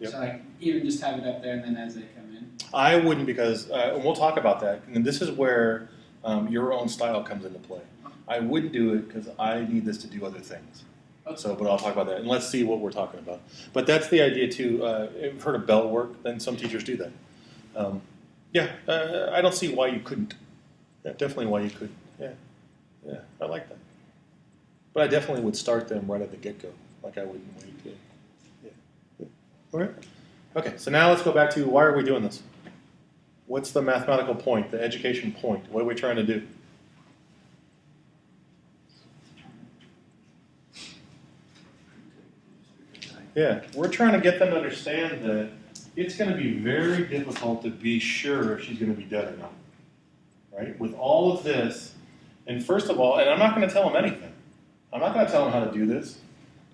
Yep. So like even just have it up there and then as they come in? I wouldn't because, and we'll talk about that, and this is where your own style comes into play. I wouldn't do it because I need this to do other things. Okay. So, but I'll talk about that, and let's see what we're talking about. But that's the idea too. If you've heard of bell work, then some teachers do that. I don't see why you couldn't. Yeah, definitely why you couldn't. Yeah, I like that. But I definitely would start them right at the get-go. Like I wouldn't wait. Yeah. All right. Okay, so now let's go back to why are we doing this? What's the mathematical point, the education point? What are we trying to do? Yeah, we're trying to get them to understand that it's going to be very difficult to be sure if she's going to be dead or not. Right? With all of this, and first of all, and I'm not going to tell them anything. I'm not going to tell them how to do this.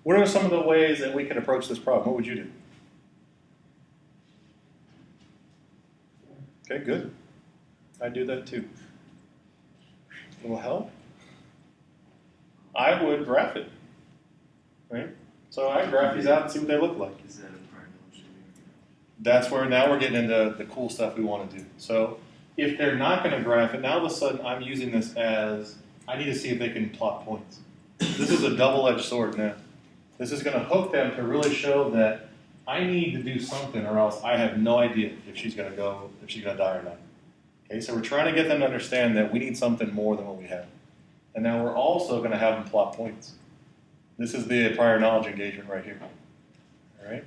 What are some of the ways that we could approach this problem? What would you do? Okay, good. I do that too. A little help? I would graph it. Right? So I graph these out and see what they look like. Is that a prior knowledge? That's where now we're getting into the cool stuff we want to do. So if they're not going to graph it, now all of a sudden I'm using this as, I need to see if they can plot points. This is a double-edged sword now. This is going to hook them to really show that I need to do something or else I have no idea if she's going to die or not. Okay, so we're trying to get them to understand that we need something more than what we have. And now we're also going to have them plot points. This is the prior knowledge engagement right here. All right?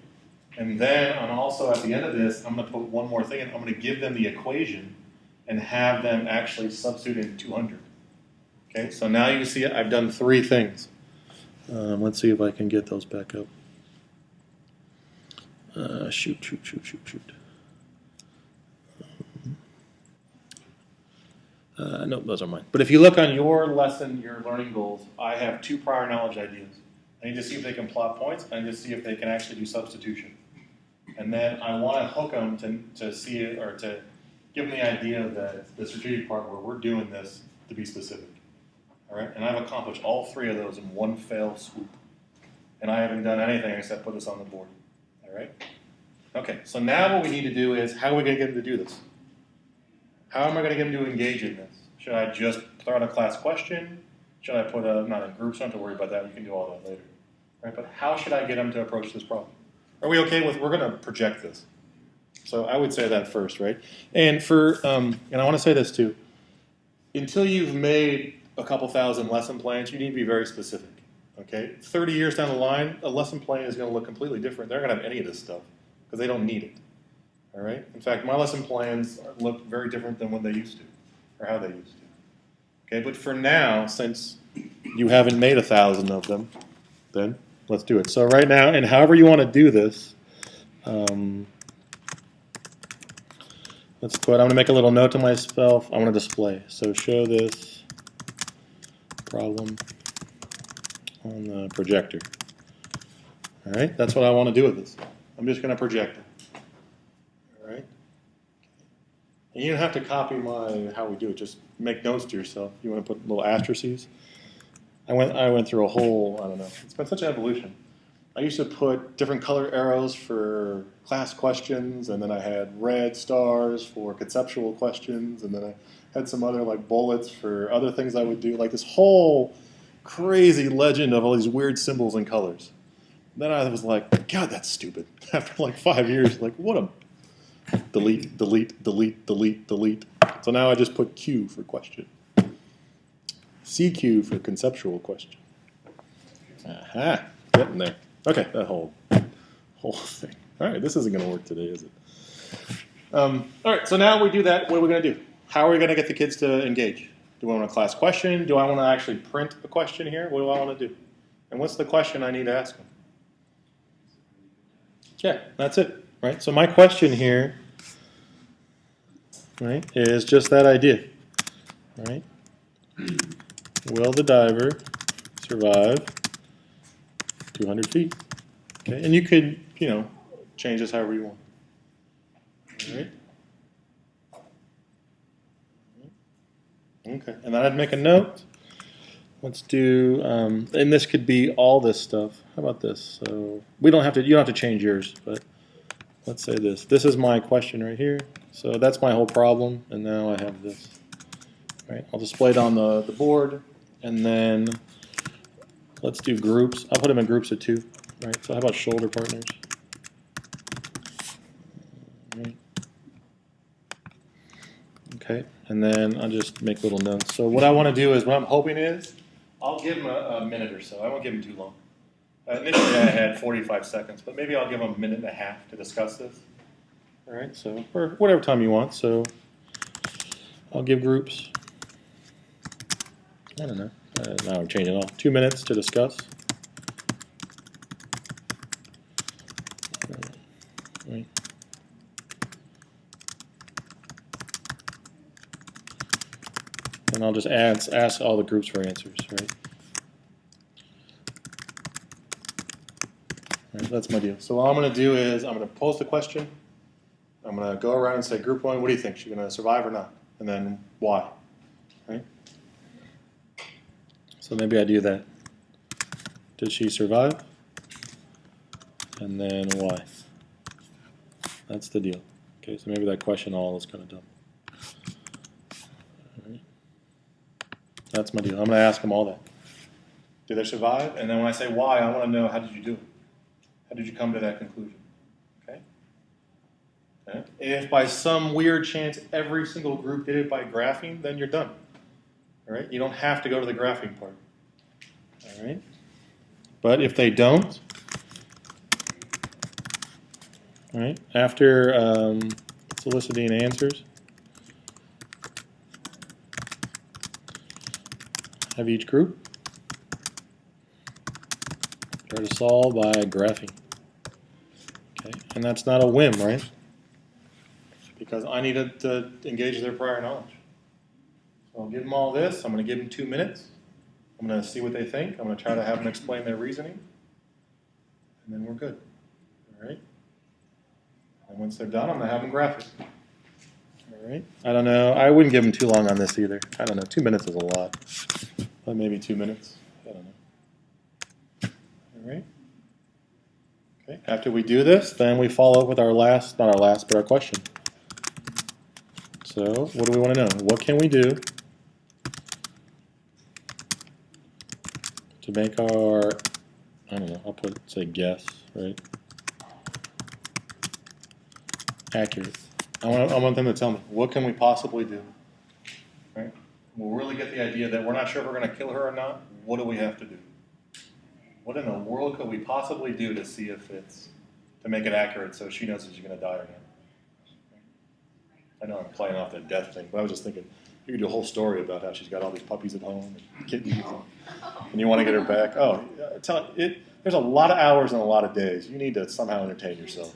And then I'm also, at the end of this, I'm going to put one more thing in. I'm going to give them the equation and have them actually substitute in 200. Okay, so now you see I've done 3 things. Let's see if I can get those back up. Shoot. Nope, those are mine. But if you look on your lesson, your learning goals, I have 2 prior knowledge ideas. I need to see if they can plot points. I need to see if they can actually do substitution. And then I want to hook them to see it, or to give them the idea that the strategic part where we're doing this to be specific. All right? And I've accomplished all 3 of those in one fell swoop. And I haven't done anything except put this on the board. All right? Okay, so now what we need to do is, how are we going to get them to do this? How am I going to get them to engage in this? Should I just throw out a class question? Should I put not in groups? Don't have to worry about that. We can do all that later. Right? But how should I get them to approach this problem? Are we okay with, we're going to project this? So I would say that first, right? And and I want to say this too. Until you've made a couple thousand lesson plans, you need to be very specific. Okay? 30 years down the line, a lesson plan is going to look completely different. They're not going to have any of this stuff because they don't need it. All right? In fact, my lesson plans look very different than when they used to, or how they used to. Okay, but for now, since you haven't made 1,000 of them, then let's do it. So right now, and however you want to do this, I'm going to make a little note to myself. I want to display. So show this problem on the projector. All right, that's what I want to do with this. I'm just going to project it. All right. And you don't have to copy how we do it. Just make notes to yourself. You want to put little asterisks. I went through a whole, I don't know. It's been such an evolution. I used to put different color arrows for class questions, and then I had red stars for conceptual questions, and then I had some other like bullets for other things I would do. Like this whole crazy legend of all these weird symbols and colors. Then I was like, God, that's stupid. After like 5 years, like what a delete. So now I just put Q for question. CQ for conceptual question. Aha, getting there. Okay, that whole thing. All right, this isn't going to work today, is it? All right, so now we do that. What are we going to do? How are we going to get the kids to engage? Do I want a class question? Do I want to actually print a question here? What do I want to do? And what's the question I need to ask them? Yeah, that's it, right? So my question here, right, is just that idea, right? Will the diver survive 200 feet? Okay, and you could, change this however you want. All right. Okay, and then I'd make a note. Let's do, and this could be all this stuff. How about this? So you don't have to change yours, but let's say this. This is my question right here. So that's my whole problem, and now I have this. All right, I'll display it on the board, and then let's do groups. I'll put them in groups of 2. Right. So how about shoulder partners? Right. Okay, and then I'll just make little notes. So what I want to do is, what I'm hoping is, I'll give them a minute or so. I won't give them too long. Initially I had 45 seconds, but maybe I'll give them a minute and a half to discuss this. All right, so, or whatever time you want. So I'll give groups, I don't know, now I'm changing it all, 2 minutes to discuss. Right. And I'll just ask all the groups for answers, right? Right, that's my deal. So all I'm going to do is I'm going to pose the question. I'm going to go around and say, group one, what do you think? She's going to survive or not? And then why? Right? So maybe I do that. Did she survive? And then why? That's the deal. Okay, so maybe that question all is kind of dumb. All right. That's my deal. I'm going to ask them all that. Did they survive? And then when I say why, I want to know, how did you do it? How did you come to that conclusion? Okay? Okay. If by some weird chance every single group did it by graphing, then you're done. All right? You don't have to go to the graphing part. All right? But if they don't, all right, after soliciting answers, have each group try to solve by graphing. Okay, and that's not a whim, right? Because I needed to engage their prior knowledge. So I'll give them all this. I'm going to give them 2 minutes. I'm going to see what they think. I'm going to try to have them explain their reasoning. And then we're good. All right? And once they're done, I'm going to have them graph it. All right? I don't know. I wouldn't give them too long on this either. I don't know. 2 minutes is a lot. But maybe 2 minutes. I don't know. All right? Okay. After we do this, then we follow up with our last, not our last, but our question. So what do we want to know? What can we do to make our, I don't know, I'll say guess, right? Accurate. I want them to tell me, what can we possibly do? Right? We'll really get the idea that we're not sure if we're going to kill her or not. What do we have to do? What in the world could we possibly do to see if it's, to make it accurate so she knows if she's going to die or not? I know I'm playing off that death thing, but I was just thinking, you could do a whole story about how she's got all these puppies at home and kittens, and you want to get her back. Oh, there's a lot of hours and a lot of days. You need to somehow entertain yourself.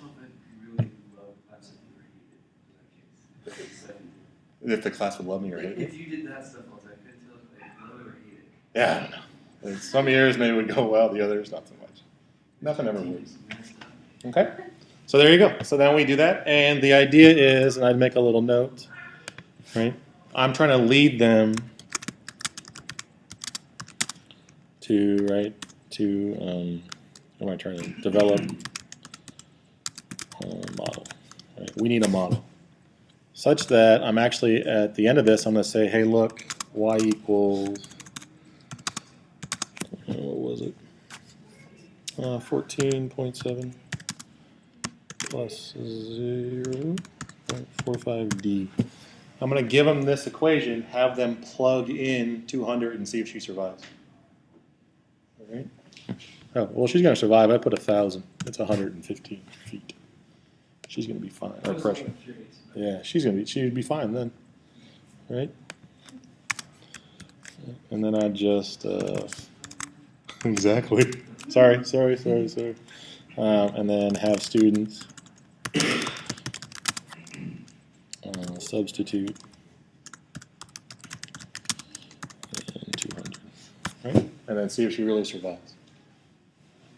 If the class would love me or hate me. If you did that stuff all the time, I couldn't tell if they love it or hate it. Yeah, I don't know. And some years maybe would go well, the others not so much. Nothing ever works. Okay? So there you go. So then we do that, and the idea is, and I'd make a little note, right? I'm trying to lead them to, what am I trying to develop? A model. Right? We need a model. Such that I'm actually, at the end of this, I'm going to say, hey, look, y equals, what was it? 14.7 plus 0.45d. I'm going to give them this equation, have them plug in 200 and see if she survives. All right? Oh, well, she's going to survive. I put 1,000. It's 115 feet. She's going to be fine. Her pressure. Yeah, she'd be fine then. Right? And then I just, exactly. Sorry. And then have students substitute in 200, right? And then see if she really survives.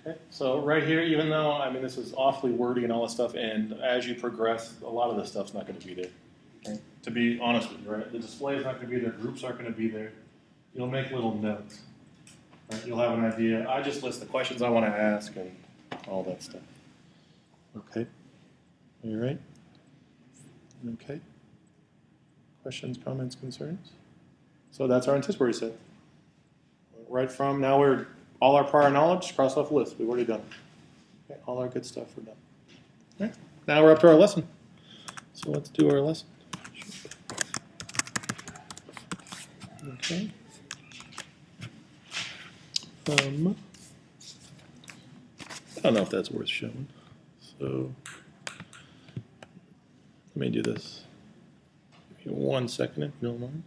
Okay, so right here, even though, I mean, this is awfully wordy and all this stuff, and as you progress, a lot of this stuff's not going to be there. Okay? To be honest with you, right? The display is not going to be there, groups aren't going to be there. You'll make little notes. Right? You'll have an idea. I just list the questions I want to ask and all that stuff. Okay? Are you right? Okay. Questions, comments, concerns? So that's our anticipatory set. Right from now, we're all our prior knowledge, cross off list. We've already done it. Okay, all our good stuff, we're done. All right. Now we're up to our lesson. So let's do our lesson. Okay. I don't know if that's worth showing. So let me do this. Give me 1 second if you don't mind.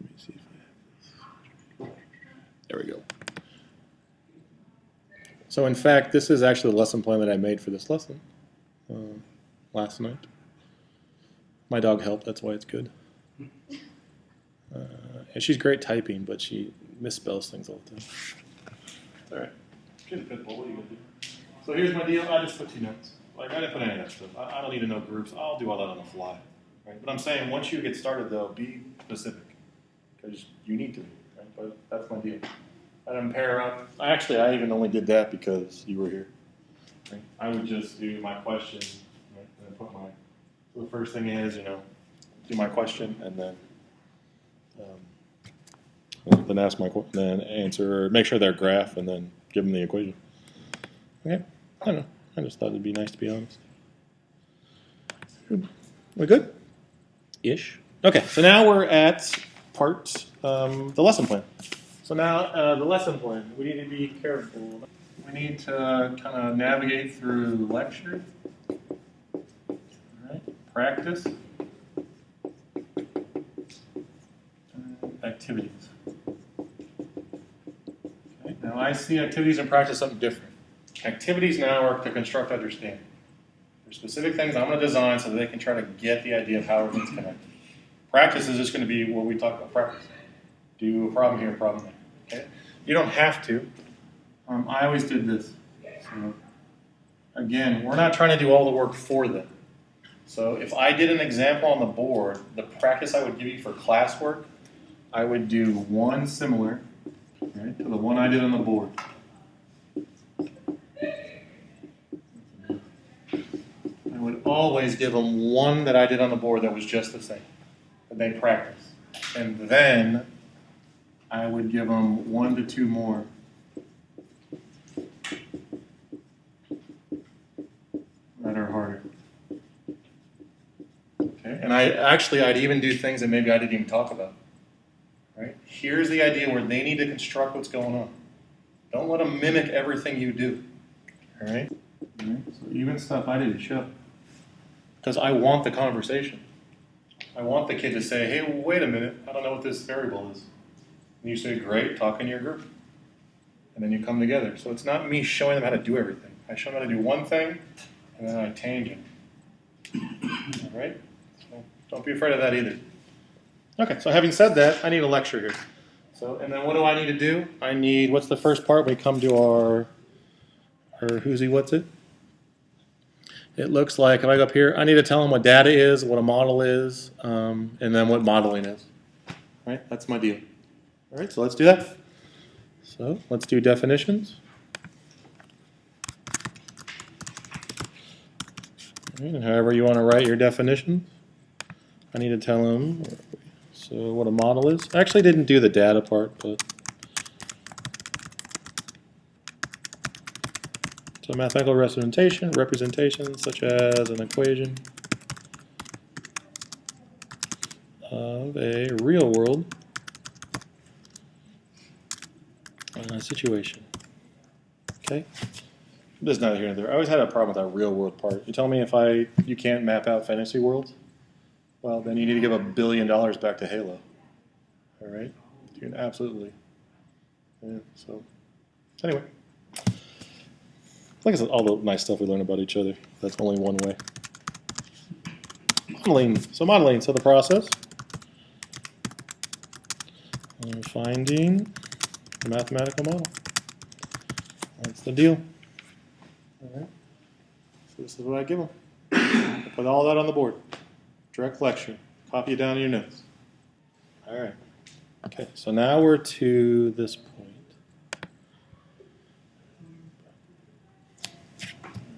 Let me see if I have this. There we go. So in fact, this is actually the lesson plan that I made for this lesson last night. My dog helped, that's why it's good. And she's great typing, but she misspells things all the time. It's all right. She's a pit bull. What are you gonna do? So here's my deal. I just put 2 notes. Like I didn't put any of that stuff. I don't need to know groups. I'll do all that on the fly. Right? But I'm saying once you get started, though, be specific because you need to be. Right? But that's my deal. I didn't pair up. I even only did that because you were here. Right? I would just do my question, right? And then put my. So the first thing is, do my question and then. Then ask then answer, or make sure they're graph, and then give them the equation. Okay, I don't know. I just thought it'd be nice to be honest. We good? Ish. Okay, so now we're at part the lesson plan. So now the lesson plan. We need to be careful. We need to kind of navigate through lecture. All right, practice, activities. Now I see activities and practice something different. Activities now are to construct understanding. There's specific things I'm going to design so that they can try to get the idea of how everything's connected. Practice is just going to be what we talk about practice. Do a problem here, a problem there. Okay? You don't have to. I always did this. So, again, we're not trying to do all the work for them. So if I did an example on the board, the practice I would give you for classwork, I would do one similar. Right, to the one I did on the board. I would always give them one that I did on the board that was just the same, that they practice. And then I would give them 1 to 2 more. That are harder. Okay, and I'd even do things that maybe I didn't even talk about. Right? Here's the idea where they need to construct what's going on. Don't let them mimic everything you do. All right? So even stuff I didn't show. Because I want the conversation. I want the kid to say, hey, wait a minute, I don't know what this variable is. And you say, great, talk in your group. And then you come together. So it's not me showing them how to do everything. I show them how to do one thing, and then I tangent. All right? So don't be afraid of that either. Okay, so having said that, I need a lecture here. So, and then what do I need to do? I need, what's the first part? We come to our who's he, what's it? It looks like, if I go up here, I need to tell them what data is, what a model is, and then what modeling is. All right, that's my deal. All right, so let's do that. So let's do definitions. All right, and however you want to write your definitions, I need to tell them. So what a model is. I actually didn't do the data part, but so mathematical representation such as an equation of a real world situation. Okay? This is neither here nor there. I always had a problem with that real world part. You tell me if you can't map out fantasy worlds? Well, then you need to give $1 billion back to Halo. All right? Dude, absolutely. Yeah, so, anyway. Like I said, all the nice stuff we learn about each other. That's only one way. Modeling. So the process. Finding a mathematical model. That's the deal. All right? So this is what I give them. I put all that on the board. Direct lecture. Copy it down in your notes. All right. Okay, so now we're to this point.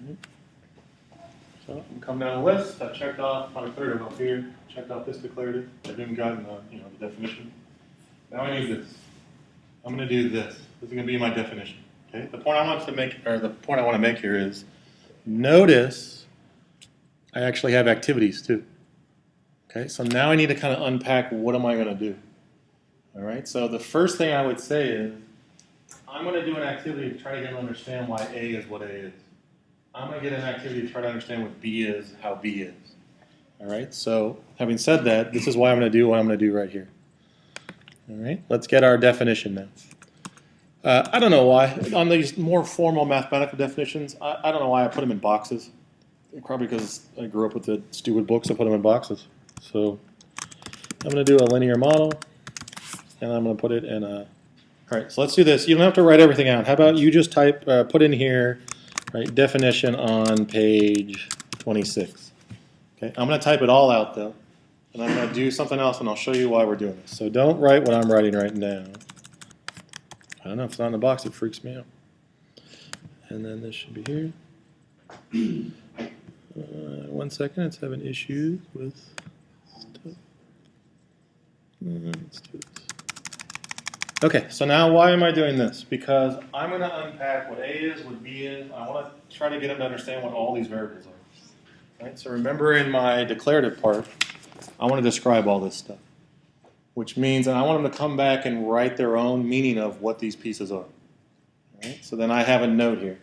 Right. So I'm coming down the list. I've checked off my third of up here. Checked off this declarative. I've even gotten the definition. Now I need this. I'm going to do this. This is going to be my definition. Okay. The point I want to make here is, notice I actually have activities too. Okay, so now I need to kind of unpack what am I going to do. All right, so the first thing I would say is I'm going to do an activity to try to get them to understand why A is what A is. I'm going to get an activity to try to understand what B is, how B is. All right, so having said that, this is why I'm going to do what I'm going to do right here. All right, let's get our definition now. I don't know why. On these more formal mathematical definitions, I don't know why I put them in boxes. Probably because I grew up with the stupid books that put them in boxes. So I'm going to do a linear model, and I'm going to put it in a... All right, so let's do this. You don't have to write everything out. How about you just type, put in here, right, definition on page 26. Okay, I'm going to type it all out, though. And I'm going to do something else, and I'll show you why we're doing this. So don't write what I'm writing right now. I don't know, if it's not in the box, it freaks me out. And then this should be here. 1 second, it's having issues with stuff. Let's do this. Okay, so now why am I doing this? Because I'm going to unpack what A is, what B is. I want to try to get them to understand what all these variables are. Right? So remember in my declarative part, I want to describe all this stuff. Which means, and I want them to come back and write their own meaning of what these pieces are. Right? So then I have a note here.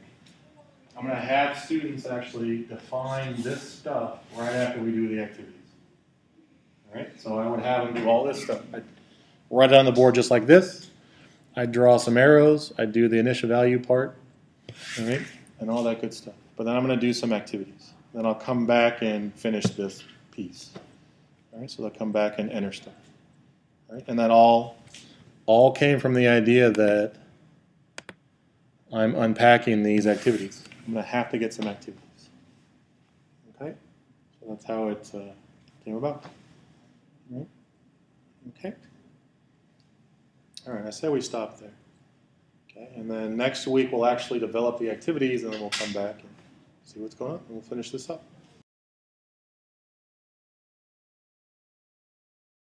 I'm going to have students actually define this stuff right after we do the activities. All right? So I would have them do all this stuff. I'd write it on the board just like this. I'd draw some arrows. I'd do the initial value part. All right? And all that good stuff. But then I'm going to do some activities. Then I'll come back and finish this piece. All right? So they'll come back and enter stuff. Right? And that all came from the idea that I'm unpacking these activities. I'm going to have to get some activities. Okay? So that's how it came about. All right? Okay? All right, I say we stop there. Okay? And then next week we'll actually develop the activities, and then we'll come back and see what's going on, and we'll finish this up.